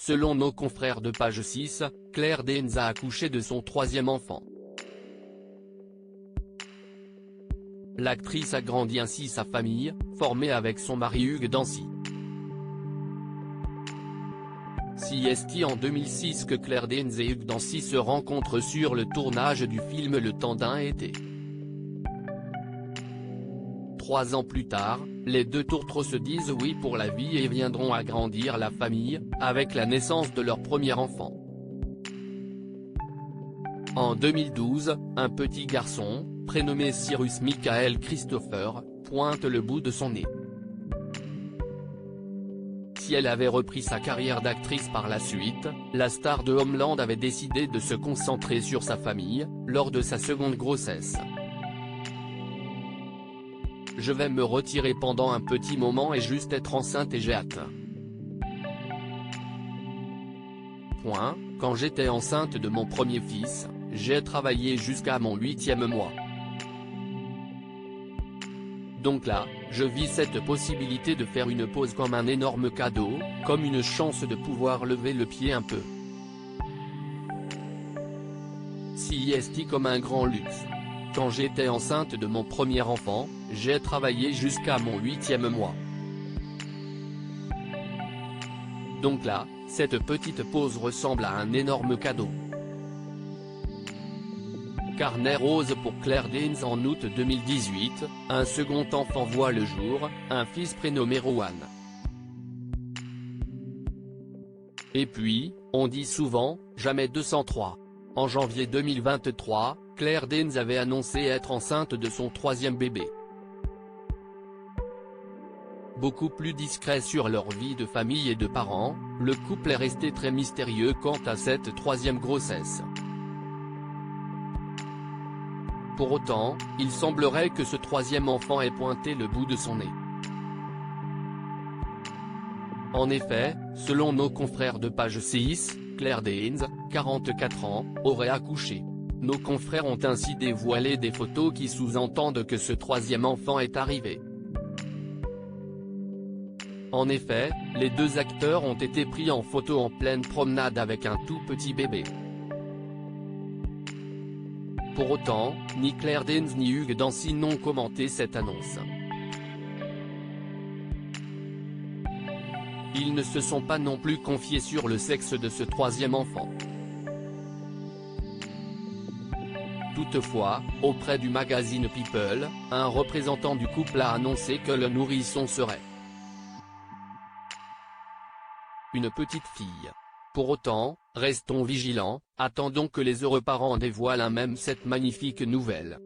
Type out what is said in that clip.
Selon nos confrères de Page 6, Claire Danes a accouché de son troisième enfant. L'actrice agrandit ainsi sa famille, formée avec son mari Hugh Dancy. C'est en 2006 que Claire Danes et Hugh Dancy se rencontrent sur le tournage du film Le Temps d'un été. 3 ans plus tard, les deux tourtereaux se disent oui pour la vie et viendront agrandir la famille, avec la naissance de leur premier enfant. En 2012, un petit garçon, prénommé Cyrus Michael Christopher, pointe le bout de son nez. Si elle avait repris sa carrière d'actrice par la suite, la star de Homeland avait décidé de se concentrer sur sa famille, lors de sa seconde grossesse. Je vais me retirer pendant un petit moment et juste être enceinte et j'ai hâte. Quand j'étais enceinte de mon premier fils, j'ai travaillé jusqu'à mon 8e mois. Donc là, je vis cette possibilité de faire une pause comme un énorme cadeau, comme une chance de pouvoir lever le pied un peu. C'est comme un grand luxe. Quand j'étais enceinte de mon premier enfant, j'ai travaillé jusqu'à mon 8e mois. Donc là, cette petite pause ressemble à un énorme cadeau. Carnet rose pour Claire Danes en août 2018, un second enfant voit le jour, un fils prénommé Rowan. Et puis, on dit souvent, jamais 203. En janvier 2023, Claire Danes avait annoncé être enceinte de son troisième bébé. Beaucoup plus discret sur leur vie de famille et de parents, le couple est resté très mystérieux quant à cette troisième grossesse. Pour autant, il semblerait que ce troisième enfant ait pointé le bout de son nez. En effet, selon nos confrères de Page 6, Claire Danes, 44 ans, aurait accouché. Nos confrères ont ainsi dévoilé des photos qui sous-entendent que ce troisième enfant est arrivé. En effet, les deux acteurs ont été pris en photo en pleine promenade avec un tout petit bébé. Pour autant, ni Claire Danes ni Hugh Dancy n'ont commenté cette annonce. Ils ne se sont pas non plus confiés sur le sexe de ce troisième enfant. Toutefois, auprès du magazine People, un représentant du couple a annoncé que le nourrisson serait une petite fille. Pour autant, restons vigilants, attendons que les heureux parents dévoilent même cette magnifique nouvelle.